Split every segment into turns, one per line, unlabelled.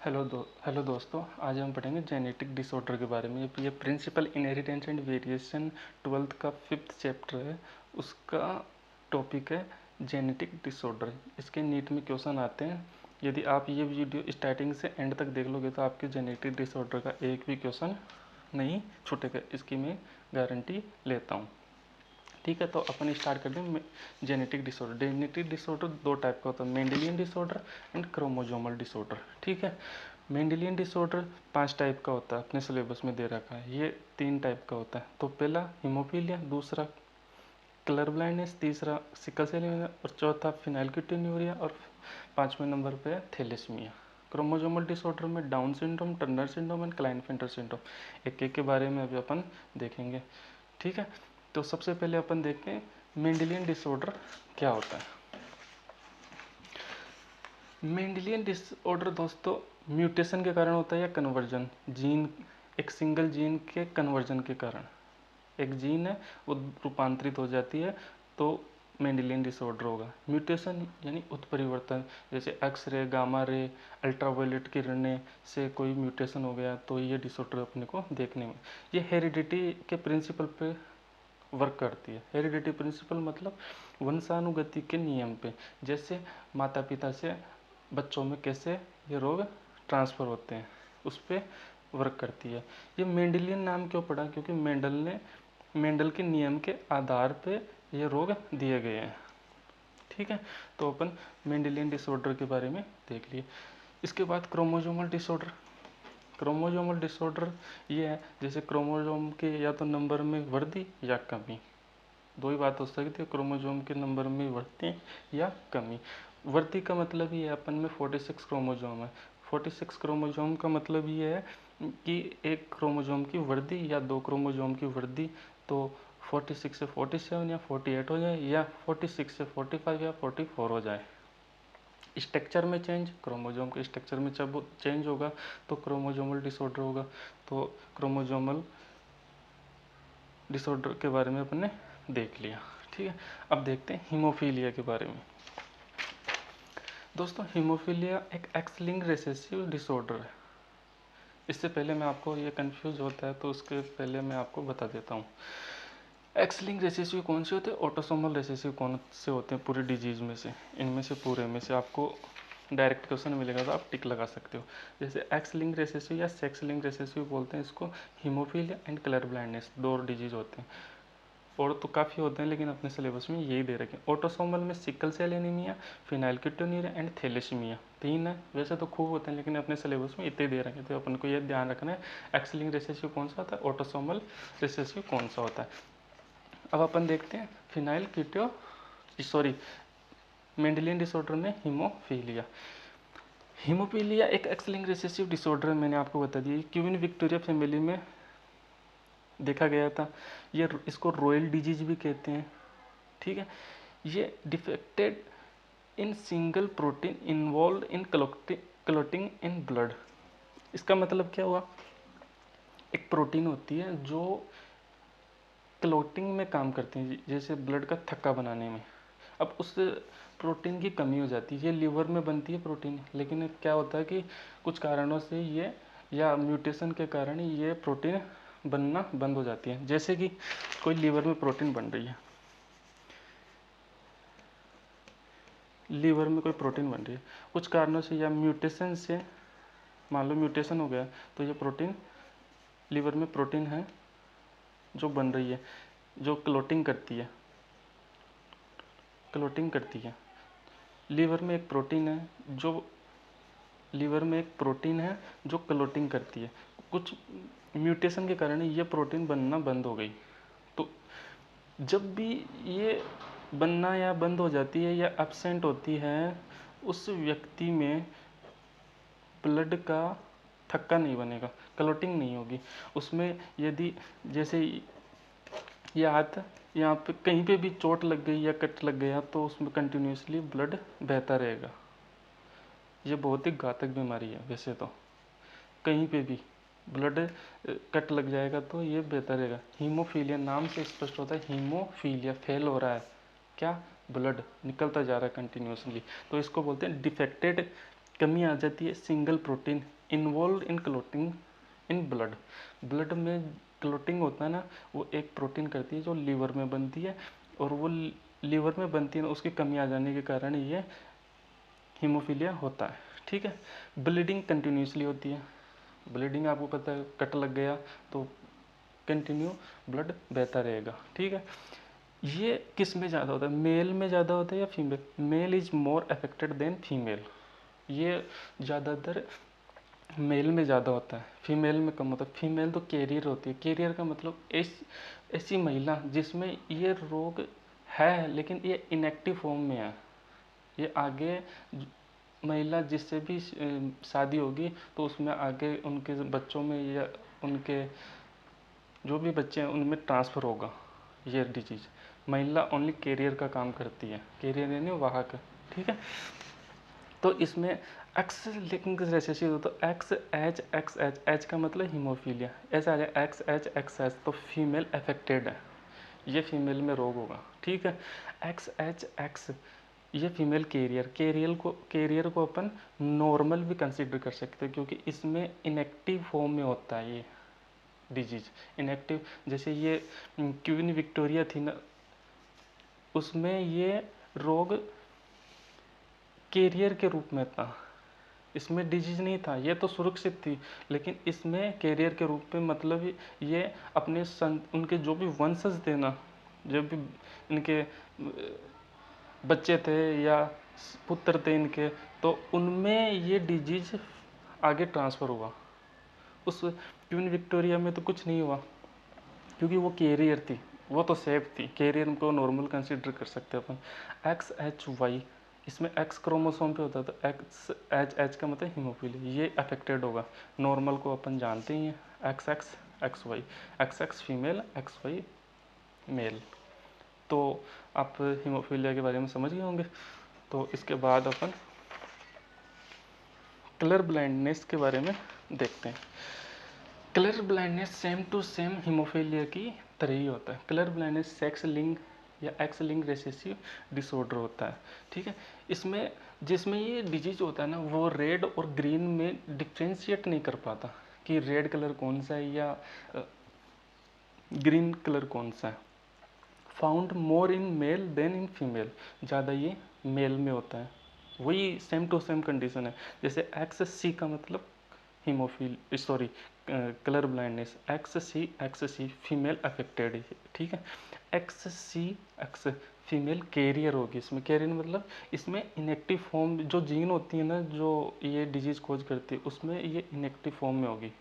Hello दोस्तों, आज हम पढ़ेंगे जेनेटिक डिसऑर्डर के बारे में। ये principal inheritance and variation 12th का 5th चैप्टर है। उसका टॉपिक है जेनेटिक डिसऑर्डर। इसके नीट में क्वेश्चन आते हैं। यदि आप ये वीडियो स्टार्टिंग से एंड तक देख लोगे तो आपके जेनेटिक डिसऑर्डर का एक भी क्वेश्चन नहीं छूटेगा, इसकी मैं गारंटी लेता हूँ। ठीक है, तो अपन स्टार्ट करते हैं। जेनेटिक डिसऑर्डर दो टाइप का होता है, Mendelian disorder and chromosomal disorder. ठीक है, मेंडेलियन डिसऑर्डर 5 टाइप का होता है, अपने सिलेबस में दे रखा है। ये 3 टाइप का होता है। तो पहला हीमोफीलिया, दूसरा कलर ब्लाइंडनेस, तीसरा सिकल सेल एनीमिया और चौथा फिनाइलकीटोन्यूरिया और 5वें नंबर पे है थैलेसीमिया। क्रोमोजोमल डिसऑर्डर में down syndrome, Turner syndrome and Klinefelter syndrome. एक एक के बारे में अभी अपन देखेंगे। ठीक है, तो सबसे पहले अपन देखते हैं मेंडेलियन डिसऑर्डर क्या होता है। मेंडेलियन डिसऑर्डर दोस्तों म्यूटेशन के कारण होता है या कन्वर्जन, जीन एक सिंगल जीन के कन्वर्जन के कारण। एक जीन है वो रूपांतरित हो जाती है तो मेंडेलियन डिसऑर्डर होगा। म्यूटेशन यानी उत्परिवर्तन, जैसे X ray, gamma ray, ultraviolet किरणें से कोई म्यूटेशन हो गया तो ये डिसऑर्डर अपने को देखने में। ये हेरिडिटी के प्रिंसिपल पे वर्क करती है। हेरिडिटी प्रिंसिपल मतलब वंशानुगति के नियम पे, जैसे माता पिता से बच्चों में कैसे ये रोग ट्रांसफ़र होते हैं उस पर वर्क करती है। ये मेंडेलियन नाम क्यों पड़ा, क्योंकि मेंडल के नियम के आधार पे ये रोग दिए गए हैं। ठीक है, तो अपन मेंडेलियन डिसऑर्डर के बारे में देख लिए। इसके बाद क्रोमोजोमल डिसऑर्डर। क्रोमोजोमल डिसऑर्डर ये है जैसे क्रोमोजोम के या तो नंबर में वृद्धि या कमी, दो ही बात हो सकती है, क्रोमोजोम के नंबर में वृद्धि या कमी। वृद्धि का मतलब ये है अपन में 46 क्रोमोजोम है। 46 क्रोमोजोम का मतलब ये है कि एक क्रोमोजोम की वृद्धि या दो क्रोमोजोम की वृद्धि, तो 46 से 47 या 48 हो जाए, या 46 से 45 या 44 हो जाए। स्ट्रक्चर में चेंज, क्रोमोजोम के स्ट्रक्चर में जब चेंज होगा तो क्रोमोजोमल डिसऑर्डर होगा। तो क्रोमोजोमल डिसऑर्डर के बारे में अपन ने देख लिया। ठीक है, अब देखते हैं हीमोफीलिया के बारे में। दोस्तों हीमोफीलिया एक एक्स लिंक्ड रिसेसिव डिसऑर्डर है। इससे पहले मैं आपको ये कंफ्यूज होता है तो उसके पहले मैं आपको बता देता हूँ। एक्स लिंक्ड रिसेसिव कौन से होते हैं, ऑटोसोमल रिसेसिव कौन से होते हैं पूरी डिजीज में से, इनमें से पूरे में से आपको डायरेक्ट क्वेश्चन मिलेगा तो आप टिक लगा सकते हो। जैसे एक्स लिंक रेसेसिव या सेक्स लिंक रेसेसिव बोलते हैं इसको, हीमोफीलिया एंड कलर ब्लाइंडनेस दो डिजीज होते हैं। और तो काफ़ी होते हैं लेकिन अपने सिलेबस में यही दे रखे हैं। ऑटोसोमल में sickle cell anaemia, phenylketonuria and thalassaemia 3 है। वैसे तो खूब होते हैं लेकिन अपने सिलेबस में इतने दे रखे हैं, तो अपन को ये ध्यान रखना है एक्स लिंक रिसेसिव कौन सा होता है, ऑटोसोमल रिसेसिव कौन सा होता है। अब अपन देखते हैं मेंडेलियन डिसऑर्डर में हीमोफीलिया। हीमोफीलिया एक एक्स लिंक रिसेसिव डिसऑर्डर है, मैंने आपको बता दिया। क्वीन विक्टोरिया फैमिली में देखा गया था। ये इसको रॉयल डिजीज भी कहते हैं। ठीक है, ये defected in single protein involve in clotting in blood. इसका मतलब क्या हुआ, एक प्रोटीन होती है जो क्लोटिंग में काम करती है, जैसे ब्लड का थक्का बनाने में। अब उस प्रोटीन की कमी हो जाती है, ये लीवर में बनती है प्रोटीन, लेकिन क्या होता है कि कुछ कारणों से ये या म्यूटेशन के कारण ये प्रोटीन बनना बंद हो जाती है। जैसे कि कोई लीवर में प्रोटीन बन रही है, लीवर में कोई प्रोटीन बन रही है, कुछ कारणों से या म्यूटेशन से, मान लो म्यूटेशन हो गया तो ये प्रोटीन, लीवर में प्रोटीन है जो बन रही है, जो क्लोटिंग करती है, लीवर में एक प्रोटीन है जो क्लोटिंग करती है। कुछ म्यूटेशन के कारण ये प्रोटीन बनना बंद हो गई। तो जब भी ये बनना या बंद हो जाती है या एब्सेंट होती है, उस व्यक्ति में ब्लड का थक्का नहीं बनेगा, क्लोटिंग नहीं होगी उसमें। यदि जैसे ये हाथ यहाँ पे कहीं पे भी चोट लग गई या कट लग गया तो उसमें कंटिन्यूसली ब्लड बहता रहेगा। ये बहुत ही घातक बीमारी है। वैसे तो कहीं पे भी ब्लड कट लग जाएगा तो ये बहता रहेगा। हीमोफीलिया नाम से स्पष्ट होता है, हीमोफीलिया फेल हो रहा है, क्या, ब्लड निकलता जा रहा है कंटिन्यूसली, तो इसको बोलते हैं डिफेक्टेड कमी आ जाती है single protein involve in clotting in blood. Blood में क्लोटिंग होता है ना, वो एक प्रोटीन करती है जो लीवर में बनती है, और वो लीवर में बनती है ना, उसकी कमी आ जाने के कारण ये हीमोफीलिया होता है। ठीक है। ब्लीडिंग कंटिन्यूसली होती है। ब्लीडिंग आपको पता है, कट लग गया तो कंटिन्यू ब्लड बहता रहेगा। ठीक है। ये किस में ज़्यादा होता है, मेल में ज़्यादा होता है या female? Male is more affected than female. ये ज़्यादातर मेल में ज़्यादा होता है, फीमेल में कम होता है। फीमेल तो कैरियर होती है। कैरियर का मतलब ऐसी महिला जिसमें ये रोग है लेकिन ये इनएक्टिव फॉर्म में है। ये आगे महिला जिससे भी शादी होगी तो उसमें आगे उनके बच्चों में या उनके जो भी बच्चे हैं उनमें ट्रांसफ़र होगा ये डिजीज़। महिला ओनली कैरियर का काम करती है, कैरियर यानी वाहक। ठीक है। तो इसमें एक्स लिंक रेसेसिव, तो x H x H, H का मतलब हीमोफीलिया, ऐसा आ जाए एक्स एच एक्स एच, तो फीमेल अफेक्टेड है, ये फीमेल में रोग होगा। ठीक है। एक्स एच एक्स, ये फीमेल कैरियर को अपन नॉर्मल भी कंसीडर कर सकते हैं, क्योंकि इसमें इनएक्टिव फॉर्म में होता है ये डिजीज। इनएक्टिव, जैसे ये क्वीन विक्टोरिया थी ना, उसमें ये रोग कैरियर के रूप में था, इसमें डिजीज नहीं था, ये तो सुरक्षित थी, लेकिन इसमें कैरियर के रूप में, मतलब ये अपने उनके जो भी वंशज थे ना, जब भी इनके बच्चे थे या पुत्र थे इनके, तो उनमें ये डिजीज आगे ट्रांसफ़र हुआ। उस क्वीन विक्टोरिया में तो कुछ नहीं हुआ क्योंकि वो कैरियर थी, वो तो सेफ थी, कैरियर को नॉर्मल कंसीडर कर सकते हैं अपन। एक्स एच वाई, इसमें एक्स क्रोमोसोम पे होता है, तो एक्स एच एच का मतलब हीमोफीलिया, ये अफेक्टेड होगा। नॉर्मल को अपन जानते ही हैं, X X X Y, X X female X Y male. तो आप हीमोफीलिया के बारे में समझ गए होंगे। तो इसके बाद अपन कलर ब्लाइंडनेस के बारे में देखते हैं। Colour blindness same to same haemophilia की तरह ही होता है। कलर ब्लाइंडनेस सेक्स लिंक या एक्स लिंक रेसेसिव डिसऑर्डर होता है। ठीक है। इसमें जिसमें ये डिजीज होता है ना, वो रेड और ग्रीन में डिफ्रेंशिएट नहीं कर पाता कि रेड कलर कौन सा है या ग्रीन कलर कौन सा है। Found more in male than in female, ज़्यादा ये मेल में होता है। वही सेम टू सेम कंडीशन है। जैसे एक्स सी का मतलब कलर ब्लाइंडनेस, एक्स सी फीमेल अफेक्टेड है। ठीक है। एक्स सी एक्स फीमेल कैरियर होगी। इसमें कैरियर मतलब इसमें इनएक्टिव फॉर्म जो जीन होती है ना, जो ये डिजीज कोज करती है, उसमें ये इनएक्टिव फॉर्म में होगी।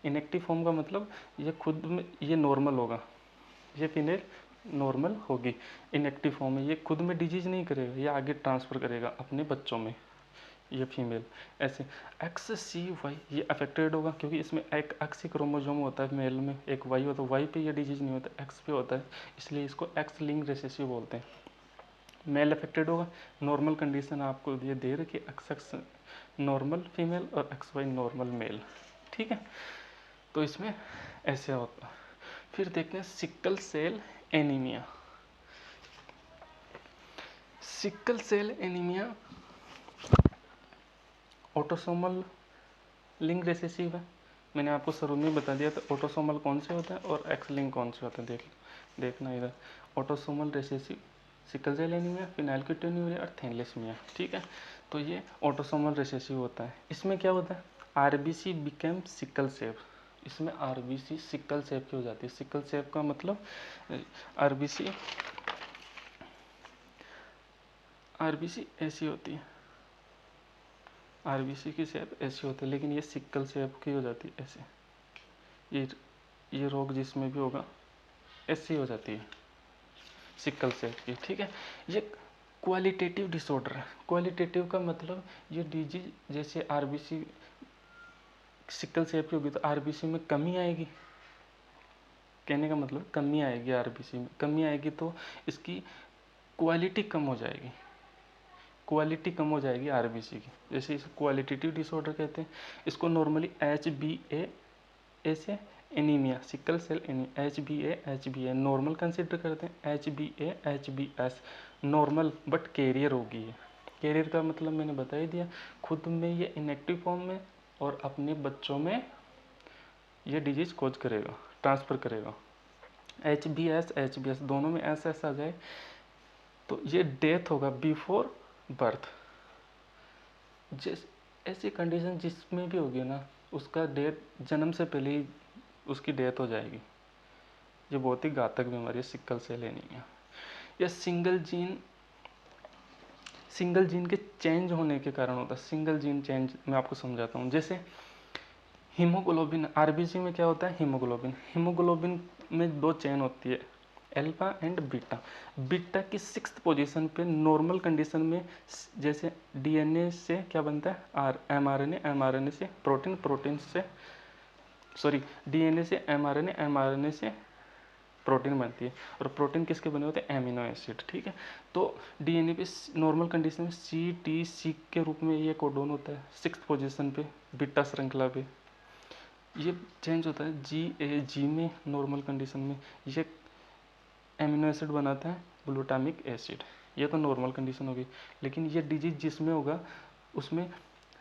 इनएक्टिव फॉर्म का मतलब ये खुद में ये नॉर्मल होगा, ये फीमेल नॉर्मल होगी। इनएक्टिव फॉर्म में ये खुद में डिजीज नहीं करेगा, ये आगे ट्रांसफ़र करेगा अपने बच्चों में, ये फीमेल। ऐसे एक्स सी वाई ये अफेक्टेड होगा, क्योंकि इसमें एक एक्स ही क्रोमोसोम होता है मेल में, एक वाई होता है। वाई पे ये डिजीज नहीं होता, एक्स पे होता है, इसलिए इसको एक्स लिंक रेसेसिव बोलते हैं। मेल अफेक्टेड होगा। नॉर्मल कंडीशन आपको ये दे रही कि एक्स एक्स नॉर्मल फीमेल और एक्स वाई नॉर्मल मेल। ठीक है। तो इसमें ऐसे होता है। फिर देखते हैं sickle cell anaemia. Sickle cell anaemia autosomal link recessive है। मैंने आपको शुरू में बता दिया था ऑटोसोमल कौन से होता है और एक्स लिंक कौन से होते हैं। देखना इधर, autosomal recessive sickle cell anaemia, phenylketonuria और थैलेसीमिया। ठीक है। तो ये ऑटोसोमल रेसेसिव होता है। इसमें क्या होता है, आरबीसी बिकेम सिकल सेल। इसमें आरबीसी सिकल सेल की हो जाती है। सिकल सेल का मतलब आरबीसी ऐसी होती है, आरबीसी की शेप ऐसी होती है, लेकिन ये सिकल शेप की हो जाती है ऐसे। ये रोग जिसमें भी होगा ऐसी हो जाती है सिकल शेप की। ठीक है। ये क्वालिटेटिव डिसऑर्डर है। क्वालिटेटिव का मतलब ये डिजीज जैसे आरबीसी सिकल शेप की होगी तो आरबीसी में कमी आएगी, कहने का मतलब कमी आएगी, आरबीसी में कमी आएगी तो इसकी क्वालिटी कम हो जाएगी, क्वालिटी कम हो जाएगी आरबीसी की। जैसे इसे क्वालिटेटिव डिसऑर्डर कहते हैं। इसको नॉर्मली HbA ऐसे anaemia sickle cell HbA normal consider करते हैं। HbA HbS normal but carrier होगी ये। कैरियर का मतलब मैंने बता ही दिया, खुद में ये इनएक्टिव फॉर्म में और अपने बच्चों में ये डिजीज कोज करेगा, ट्रांसफ़र करेगा। HBS दोनों में एस आ जाए तो ये डेथ होगा बिफोर बर्थ। जिस ऐसी कंडीशन जिसमें भी होगी ना, उसका डेथ जन्म से पहले ही उसकी डेथ हो जाएगी। ये बहुत ही घातक बीमारी है सिकल सेल एनीमिया। यह सिंगल जीन के चेंज होने के कारण होता है। सिंगल जीन चेंज मैं आपको समझाता हूँ। जैसे हीमोग्लोबिन, आरबीसी में क्या होता है, हीमोग्लोबिन में दो चेन होती है, अल्फा एंड बीटा। बीटा की 6th पोजीशन पे नॉर्मल कंडीशन में जैसे डीएनए से क्या बनता है, एमआरएनए से डीएनए से एमआरएनए से प्रोटीन बनती है। और प्रोटीन किसके बने होते हैं, एमिनो एसिड। ठीक है, तो डीएनए पे नॉर्मल कंडीशन में CTC के रूप में ये कोडोन होता है 6th पोजीशन पे बीटा श्रृंखला पे। ये चेंज होता है GAG में, नॉर्मल कंडीशन में ये एमिनो एसिड बनाता है ग्लूटामिक एसिड। ये तो नॉर्मल कंडीशन होगी। लेकिन ये डिजीज जिसमें होगा उसमें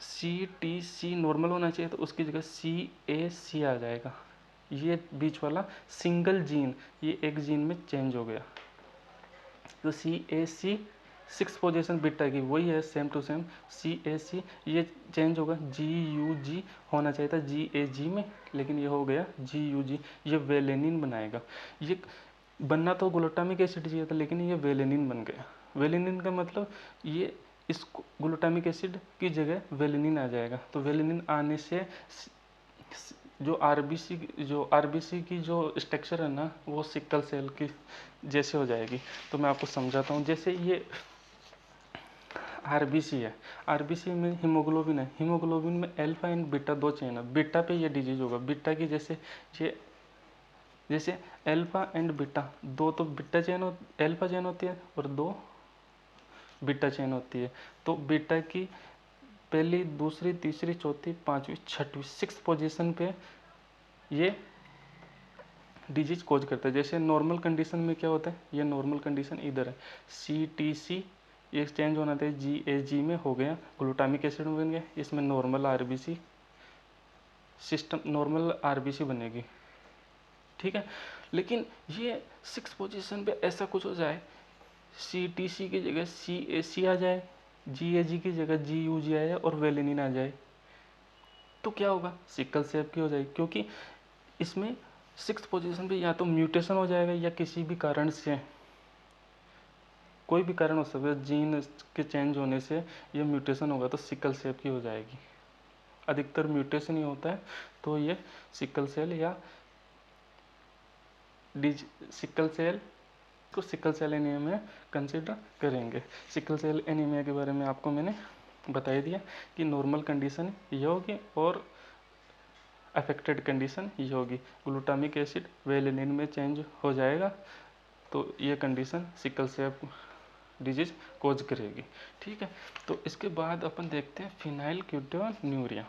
CTC नॉर्मल होना चाहिए, तो उसकी जगह CAC आ जाएगा। ये बीच वाला सिंगल जीन, ये एक जीन में चेंज हो गया, तो CAC 6th पोजीशन बीटा की वही है, सेम टू सेम CAC। ये चेंज होगा, GUG होना चाहिए था GAG में, लेकिन ये हो गया GUG। ये वेलेनिन बनाएगा। ये बनना तो ग्लूटामिक एसिड चाहिए था, लेकिन ये वेलेनिन बन गया। वेलेनिन का मतलब ये इस ग्लूटामिक एसिड की जगह वेलेनिन आ जाएगा। तो वेलेनिन आने से जो आरबीसी की जो स्ट्रक्चर है ना, वो सिकल सेल की जैसे हो जाएगी। तो मैं आपको समझाता हूँ। जैसे ये आरबीसी है, आरबीसी में हीमोग्लोबिन है, हीमोग्लोबिन में अल्फा एंड बीटा दो चेन है। बीटा पे ये डिजीज होगा। बीटा की जैसे अल्फा एंड बीटा, दो तो अल्फा चेन होती है और दो बीटा चेन होती है। तो बीटा की पहली, दूसरी, तीसरी, चौथी, पांचवी, छठवीं 6th पोजीशन पे ये डिजीज कोज करता है। जैसे नॉर्मल कंडीशन में क्या होता है, ये नॉर्मल कंडीशन इधर है, CTC ये चेंज होना था GAG में, हो गया ग्लूटामिक एसिड बन गया। इसमें नॉर्मल आरबीसी बनेगी। ठीक है, लेकिन ये 6th पोजीशन पे ऐसा कुछ हो जाए, CTC की जगह CAC आ जाए, GAG की जगह GUG आ जाए और वेलेनिन आ जाए, तो क्या होगा, सिकल सेल की हो जाएगी। क्योंकि इसमें 6th पोजीशन पे या तो म्यूटेशन हो जाएगा, या किसी भी कारण से, कोई भी कारण हो सकता है, जीन के चेंज होने से ये म्यूटेशन होगा, तो सिकल सेल की हो जाएगी। अधिकतर म्यूटेशन ही होता है, तो ये सिकल सेल या सिकल सेल एनीमिया में कंसिडर करेंगे। सिकल सेल एनीमिया के बारे में आपको मैंने बता ही दिया कि नॉर्मल कंडीशन ये होगी और अफेक्टेड कंडीशन ये होगी। ग्लूटामिक एसिड वेलेनिन में चेंज हो जाएगा, तो ये condition sickle cell disease cause करेगी। ठीक है, तो इसके बाद अपन देखते हैं फिनाइलकीटोन्यूरिया।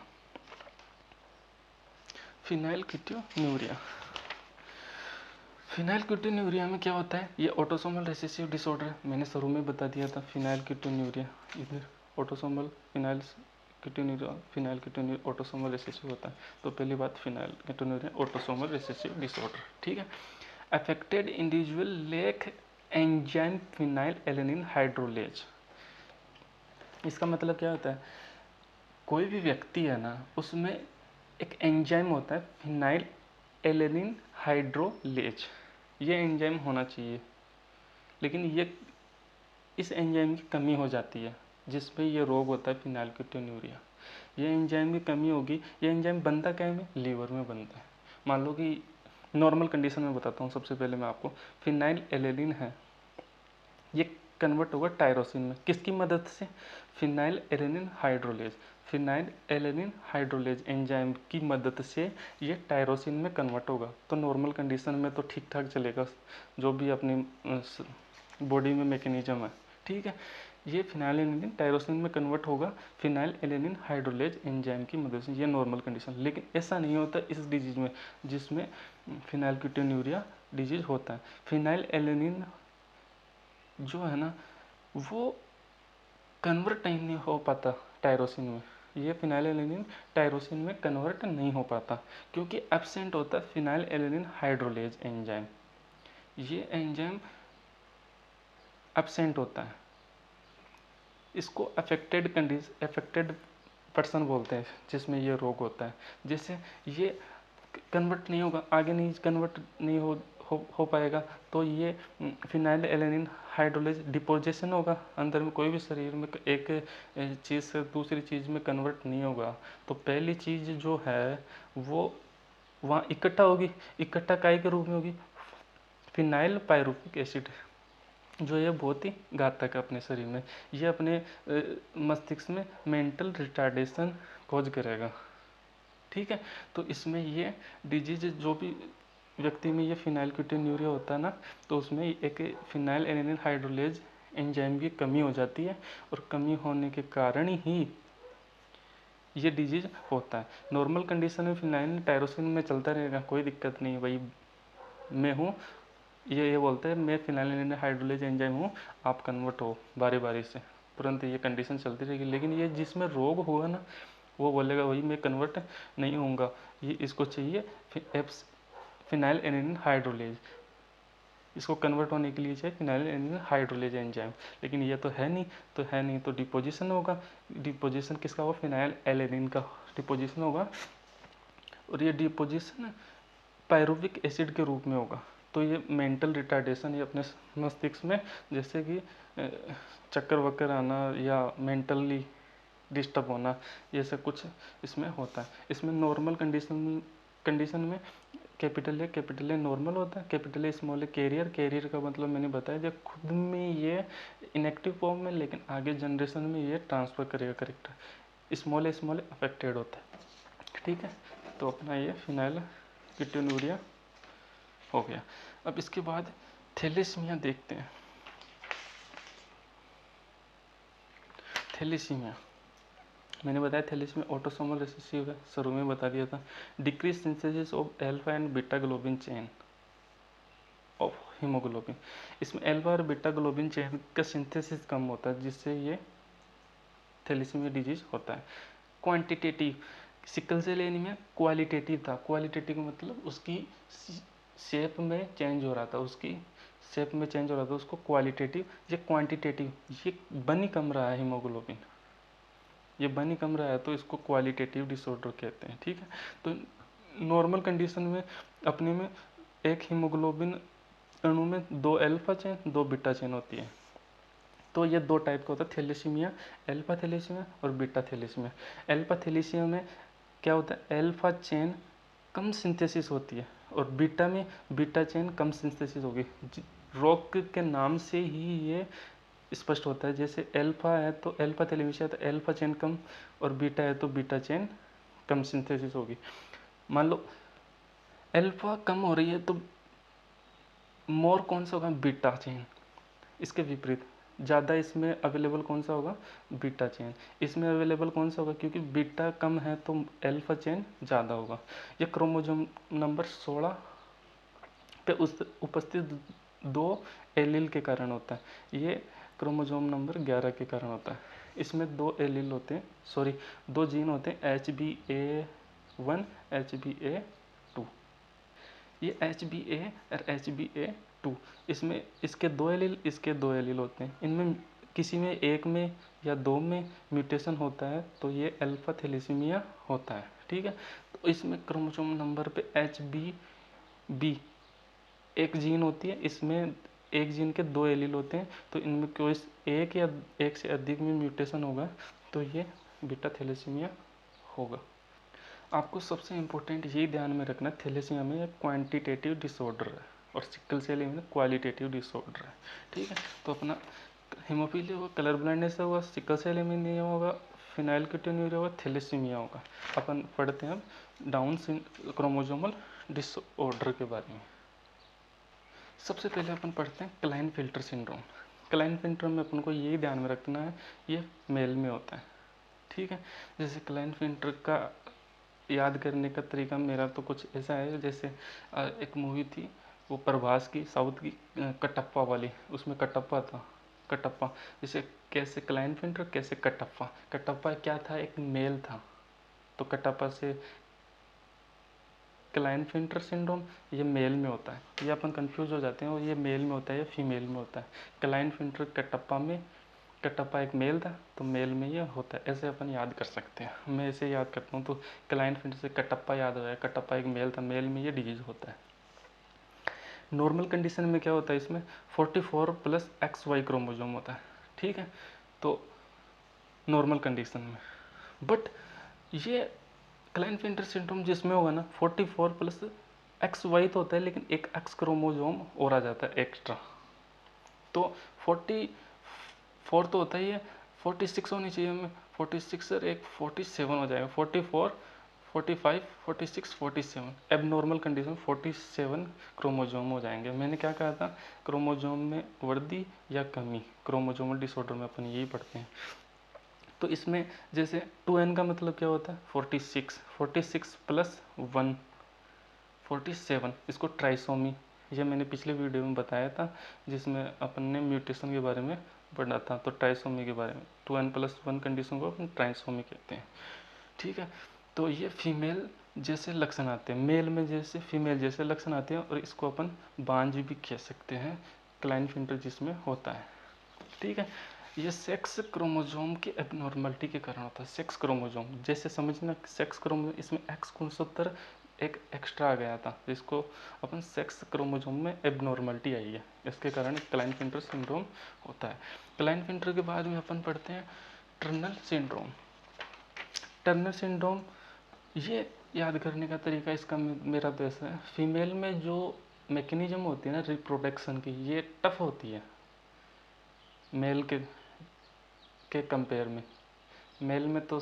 फिनाइलकीटोन्यूरिया में क्या होता है, ये ऑटोसोमल रिसेसिव डिसऑर्डर, मैंने शुरू में बता दिया था। फिनाइलकीटोन्यूरिया इधर ऑटोसोमल फिनाइलकीटोन्यूरिया ऑटोसोमल रिसेसिव होता है। तो पहली बात, फिनाइलकीटोन्यूरिया ऑटोसोमल रिसेसिव डिसऑर्डर। ठीक है, affected individual lake enzyme phenyl alanine hydrolase. इसका मतलब क्या होता है, कोई भी व्यक्ति है ना, उसमें एक एंजाइम होता है फिनाइल एलेनिन हाइड्रोलेज, ये एंजाइम होना चाहिए, लेकिन इस एंजाइम की कमी हो जाती है, जिसमें ये रोग होता है फिनाइलकीटोन्यूरिया। ये एंजाइम की कमी होगी। ये एंजाइम बनता क्या है, लीवर में बनता है। मान लो कि नॉर्मल कंडीशन में बताता हूँ। सबसे पहले मैं आपको, फिनाइल एलेनिन है, ये कन्वर्ट होगा टायरोसिन में, किसकी मदद से, फिनाइल एलेनिन हाइड्रोलेज एंजाइम की मदद से ये टायरोसिन में कन्वर्ट होगा। तो नॉर्मल कंडीशन में तो ठीक ठाक चलेगा, जो भी अपनी बॉडी में मैकेनिज्म है। ठीक है, ये फिनाइल एलेनिन टायरोसिन में कन्वर्ट होगा फिनाइल एलेनिन हाइड्रोलेज एंजाइम की मदद से, ये नॉर्मल कंडीशन। लेकिन ऐसा नहीं होता इस डिजीज में, जिसमें फिनाइलकीटोन्यूरिया डिजीज होता है। फिनाइल एलेनिन जो है ना, वो कन्वर्ट नहीं हो पाता टायरोसिन में, ये फिनाइलएलेनिन टायरोसिन में कन्वर्ट नहीं हो पाता क्योंकि एब्सेंट होता है फिनाइलएलेनिन हाइड्रोलेज एंजाइम। ये एंजाइम एब्सेंट होता है, इसको अफेक्टेड पर्सन बोलते हैं जिसमें ये रोग होता है। जैसे ये कन्वर्ट नहीं होगा, आगे नहीं कन्वर्ट नहीं हो पाएगा, तो ये फिनाइलएलेनिन हाइड्रोलेज डिपोजिशन होगा अंदर में, कोई भी शरीर में एक चीज़ से दूसरी चीज़ में कन्वर्ट नहीं होगा। तो पहली चीज़ जो है वो वहाँ इकट्ठा होगी, इकट्ठा काय के रूप में होगी, फिनाइल पायरुविक एसिड, जो ये बहुत ही घातक है अपने शरीर में। ये अपने मस्तिष्क में मेंटल रिटार्डेशन कॉज करेगा। ठीक है, तो इसमें ये डिजीज जो भी व्यक्ति में ये फिनाइलकीटोन्यूरिया होता है ना, तो उसमें एक फिनाइलएलेनिन हाइड्रोलेज एंजाइम की कमी हो जाती है, और कमी होने के कारण ही ये डिजीज होता है। नॉर्मल कंडीशन में फिनाइल टायरोसिन में चलता रहेगा, कोई दिक्कत नहीं, भाई मैं हूँ, ये बोलते हैं मैं फिनाइलएलेनिन हाइड्रोलेज एंजाइम हूँ, आप कन्वर्ट हो बारी बारी से, तुरंत ये कंडीशन चलती रहेगी। लेकिन ये जिसमें रोग हुआ ना, वो बोलेगा भाई मैं कन्वर्ट नहीं होऊंगा, ये इसको चाहिए फिनाइलएलेनिन हाइड्रोलेज, इसको कन्वर्ट होने के लिए चाहिए फिनाइलएलेनिन हाइड्रोलेज एंजाइम। लेकिन ये तो है नहीं, तो डिपोजिशन होगा। डिपोजिशन किसका होगा, फिनाइलएलेनिन का डिपोजिशन होगा, और ये डिपोजिशन पायरुविक एसिड के रूप में होगा। तो ये मेंटल रिटार्डेशन, ये अपने मस्तिष्क में जैसे कि चक्कर वक्कर आना या मेंटली डिस्टर्ब होना, ये सब कुछ इसमें होता है। इसमें नॉर्मल कंडीशन में कैपिटल ए नॉर्मल होता है, capital A small A carrier का मतलब मैंने बताया जो खुद में ये इनएक्टिव फॉर्म में, लेकिन आगे जनरेशन में ये ट्रांसफर करेगा करेक्टर। स्मॉल ए अफेक्टेड होता है। ठीक है, तो अपना ये फिनाइलकीटोन्यूरिया हो गया। अब इसके बाद थैलेसीमिया देखते हैं। थैलेसीमिया मैंने बताया थैलेसीमिया ऑटोसोमल रिसेसिव है, शुरू में बता दिया था। Decrease synthesis of alpha and beta globin chain of haemoglobin, इसमें अल्फा और बीटा ग्लोबिन चेन का सिंथेसिस कम होता है, जिससे ये थैलेसीमिया डिजीज होता है। Quantitative, sickle cell anaemia qualitative था, क्वालिटेटिव का मतलब उसकी शेप में चेंज हो रहा था, उसको क्वालिटेटिव। ये क्वांटिटेटिव, ये बन ही कम रहा है हीमोग्लोबिन, ये बन ही कम रहा है, तो इसको क्वालिटेटिव डिसऑर्डर कहते हैं। ठीक है, तो नॉर्मल कंडीशन में अपने में एक हीमोग्लोबिन अणु में 2 अल्फा चेन 2 बीटा चेन होती है। तो ये 2 टाइप का होता है थैलेसीमिया, अल्फा थैलेसीमिया और बीटा थैलेसीमिया। अल्फा थैलेसीमिया में क्या होता है, अल्फा चेन कम सिंथेसिस होती है, और बीटा में बीटा चेन कम सिंथेसिस होगी। रोग के नाम से ही ये स्पष्ट होता है। जैसे अल्फा है तो अल्फा थैलेसीमिया तो अल्फा चेन कम, और बीटा है तो बीटा चेन कम सिंथेसिस होगी। मान लो अल्फा कम हो रही है तो मोर कौन सा होगा, बीटा चेन। इसके विपरीत ज़्यादा इसमें अवेलेबल कौन सा होगा, बीटा चेन। इसमें अवेलेबल कौन सा होगा, क्योंकि बीटा कम है तो अल्फा चेन ज़्यादा होगा। ये क्रोमोसोम नंबर 16 पे उपस्थित 2 एलील के कारण होता है। ये क्रोमोसोम नंबर 11 के कारण होता है। इसमें 2 एलील होते हैं, 2 जीन होते हैं, HBA1 HBA2। ये HBA और HBA2, इसमें इसके 2 एलील होते हैं। इनमें किसी में एक में या 2 में म्यूटेशन होता है तो ये अल्फा थैलेसीमिया होता है। ठीक है, तो इसमें क्रोमोसोम नंबर पे HBB एक जीन होती है, इसमें एक जीन के 2 एलील होते हैं, तो इनमें कोई एक या एक से अधिक में म्यूटेशन होगा तो ये बीटा थैलेसीमिया होगा। आपको सबसे इम्पोर्टेंट यही ध्यान में रखना, थैलेसीमिया में क्वांटिटेटिव डिसऑर्डर है और सिकल सेल में क्वालिटेटिव डिसऑर्डर है। ठीक है, तो अपना हीमोफीलिया होगा, कलर ब्लाइंडनेस होगा, सिकल सेल एनीमिया होगा, फिनाइलकीटोन्यूरिया होगा, थैलेसीमिया होगा। अपन पढ़ते हैं अब डाउन क्रोमोसोमल डिसऑर्डर के बारे में। सबसे पहले अपन पढ़ते हैं क्लाइनफिल्टर सिंड्रोम। क्लाइनफिल्टर में अपन को यही ध्यान में रखना है, ये मेल में होता है। ठीक है, जैसे क्लाइनफिल्टर का याद करने का तरीका मेरा तो कुछ ऐसा है, जैसे एक मूवी थी वो प्रभास की, साउथ की, कटप्पा वाली, उसमें कटप्पा था, कटप्पा। जैसे कैसे क्लाइनफिल्टर, कैसे कटप्पा। कटप्पा क्या था, एक मेल था, तो कटप्पा से क्लाइनफिल्टर सिंड्रोम ये मेल में होता है। ये अपन कंफ्यूज हो जाते हैं, और ये मेल में होता है या फीमेल में होता है। क्लाइनफिल्टर कटप्पा में, कटप्पा एक मेल था तो मेल में ये होता है, ऐसे अपन याद कर सकते हैं। मैं ऐसे याद करता हूँ तो क्लाइनफिल्टर से कटप्पा याद हो जाए, कटप्पा एक मेल था, मेल में ये डिजीज होता है। नॉर्मल कंडीशन में क्या होता है, इसमें 44 प्लस XY क्रोमोजोम होता है, ठीक है, तो नॉर्मल कंडीशन में। बट ये क्लाइनफिल्टर सिंड्रोम जिसमें होगा ना 44 प्लस XY तो होता है, लेकिन एक X क्रोमोजोम और आ जाता है एक्स्ट्रा, तो 44 तो होता ही है, 46 होनी चाहिए हमें, 46 सर एक 47 हो जाएगा, 44 45 46 47, एब नॉर्मल कंडीशन 47 क्रोमोजोम हो जाएंगे। मैंने क्या कहा था, क्रोमोजोम में वृद्धि या कमी, क्रोमोजोमल डिसऑर्डर में अपन यही पढ़ते हैं। तो इसमें जैसे 2n का मतलब क्या होता है, 46, 46 प्लस 1 47, इसको ट्राइसोमी, ये मैंने पिछले वीडियो में बताया था जिसमें अपन ने म्यूटेशन के बारे में पढ़ा था, तो ट्राइसोमी के बारे में 2n+1 कंडीशन को अपन ट्राइसोमी कहते हैं, ठीक है। तो ये फीमेल जैसे लक्षण आते हैं, मेल में जैसे फीमेल जैसे लक्षण आते हैं, और इसको अपन बांझ भी कह सकते हैं, क्लाइनफिल्टर जिसमें होता है, ठीक है। ये सेक्स क्रोमोजोम की एबनॉर्मलिटी के कारण होता है। सेक्स क्रोमोजोम जैसे समझना, सेक्स क्रोमोजोम इसमें X गुणसूत्र एक एक्स्ट्रा आ गया था, जिसको अपन सेक्स क्रोमोजोम में एबनॉर्मलिटी आई है, इसके कारण क्लाइनफिल्टर सिंड्रोम होता है। क्लाइनफिल्टर के बाद में अपन पढ़ते हैं टर्नर सिंड्रोम। टर्नर सिंड्रोम ये याद करने का तरीका इसका मेरा तो ऐसा है, फीमेल में जो मैकेनिज्म होती है ना रिप्रोडक्शन की, ये टफ होती है मेल के कंपेयर में। मेल में तो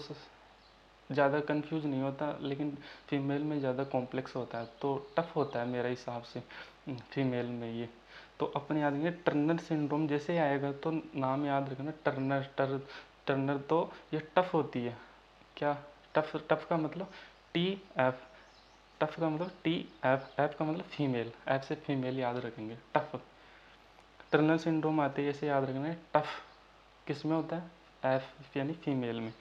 ज़्यादा कंफ्यूज नहीं होता, लेकिन फीमेल में ज़्यादा कॉम्प्लेक्स होता है, तो टफ होता है मेरे हिसाब से फीमेल में ये। तो अपन याद रखेंगे टर्नर सिंड्रोम जैसे ही आएगा तो नाम याद रखना, टर्नर तो ये टफ होती है। क्या टफ, टफ का मतलब TF, टफ का मतलब TF, एफ का मतलब फीमेल, एफ से फीमेल याद रखेंगे, टफ। टर्नर सिंड्रोम आते हैं, ऐसे याद रखना है, टफ किस में होता है, एफ यानी फीमेल में।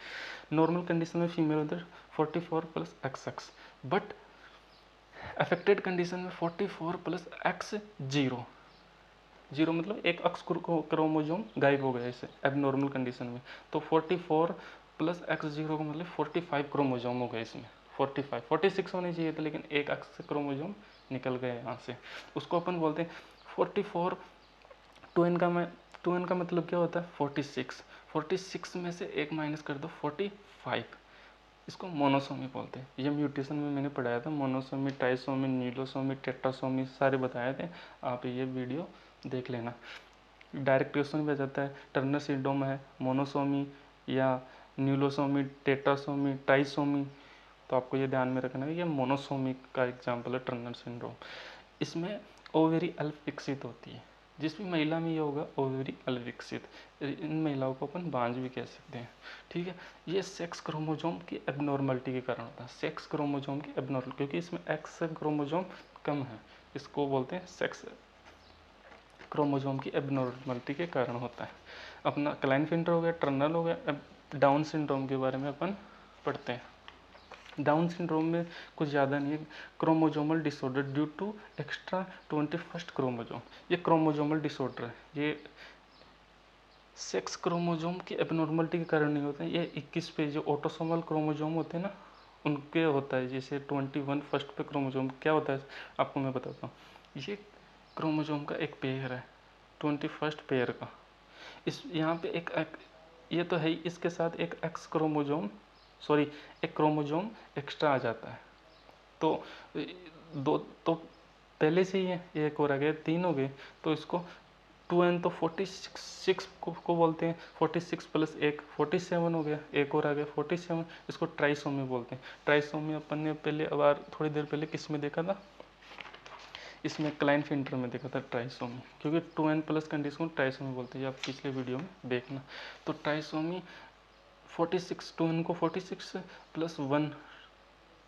नॉर्मल कंडीशन में फीमेल होता है 44 plus XX, but affected condition में 44 प्लस X जीरो, जीरो मतलब एक X क्रोमोजोम गायब हो गया इसे एबनॉर्मल कंडीशन में, तो 44 प्लस X0 का मतलब 45 क्रोमोजोम हो गए इसमें, 45 46 होने चाहिए था, लेकिन एक X क्रोमोजोम निकल गए यहाँ से, उसको अपन बोलते हैं 44। 2n का मतलब क्या होता है 46, 46 में से एक माइनस कर दो 45, इसको मोनोसोमी बोलते हैं। ये म्यूटेशन में मैंने पढ़ाया था, मोनोसोमी, ट्राइसोमी, नीलोसोमी, टेट्रासोमी सारे बताए थे, आप ये वीडियो देख लेना। डायरेक्ट क्वेश्चन भी आ जाता है, टर्नर सिंड्रोम है मोनोसोमी या न्यूलोसोमी, टेट्रासोमी, ट्राइसोमी, तो आपको ये ध्यान में रखना है ये मोनोसोमी का एग्जाम्पल है टर्नर सिंड्रोम। इसमें ओवेरी अल्प विकसित होती है, जिस भी महिला में ये होगा ओवेरी अल्प विकसित, इन महिलाओं को अपन बांझ भी कह सकते हैं, ठीक है। ये सेक्स क्रोमोजोम की एबनॉर्मलिटी के कारण होता है, सेक्स क्रोमोजोम की एबनॉर्मल, क्योंकि इसमें एक्स क्रोमोजोम कम है, इसको बोलते हैं सेक्स क्रोमोजोम की एबनॉर्मलिटी के कारण होता है। अपना क्लाइनफिल्टर हो गया, टर्नर हो गया। अब डाउन सिंड्रोम के बारे में अपन पढ़ते हैं। डाउन सिंड्रोम में कुछ ज़्यादा नहीं है, chromosomal disorder due to extra 21st chromosome, ये क्रोमोजोमल डिसऑर्डर है, ये सेक्स क्रोमोजोम की एबनॉर्मलिटी के कारण नहीं होता है, ये 21 पे जो ऑटोसोमल क्रोमोजोम होते हैं ना उनके होता है, जैसे 21 फर्स्ट पे क्रोमोजोम क्या होता है आपको मैं बताता हूँ। ये क्रोमोजोम का एक पेयर है 21st पेयर का, इस यहाँ पे एक ये तो है ही, इसके साथ एक एक्स क्रोमोजोम एक क्रोमोजोम एक्स्ट्रा आ जाता है, तो दो तो पहले से ही है, एक और आ गया, 3 हो गए, तो इसको 2n तो 46 को बोलते हैं, 46 प्लस 1 47 हो गया, एक और आ गया 47, इसको ट्राइसोमी बोलते हैं। ट्राइसोमी अपन ने पहले अब थोड़ी देर पहले किस में देखा था, इसमें क्लाइनफिल्टर में देखा था ट्राइसोमी, क्योंकि 2n प्लस कंडीशन को ट्राइसोमी बोलते हैं, आप पिछले वीडियो में देखना। तो ट्राइसोमी 46, 2n को 46 प्लस 1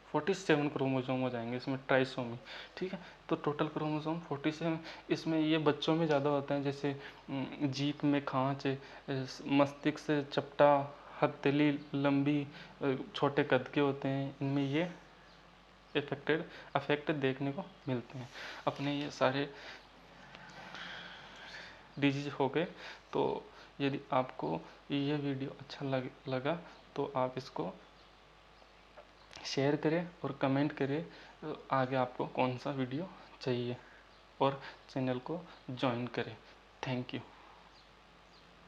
47 क्रोमोसोम हो जाएंगे इसमें, ट्राइसोमी। ठीक है, तो टोटल क्रोमोसोम 47। इसमें ये बच्चों में ज़्यादा होते हैं, जैसे जीभ में खांच, मस्तिष्क से चपटा, हथेली लंबी, छोटे कद के होते हैं, इनमें ये अफेक्ट देखने को मिलते हैं। अपने ये सारे डिजीज हो गए। तो यदि आपको ये वीडियो अच्छा लगा तो आप इसको शेयर करें और कमेंट करें आगे आपको कौन सा वीडियो चाहिए, और चैनल को ज्वाइन करें। Thank you.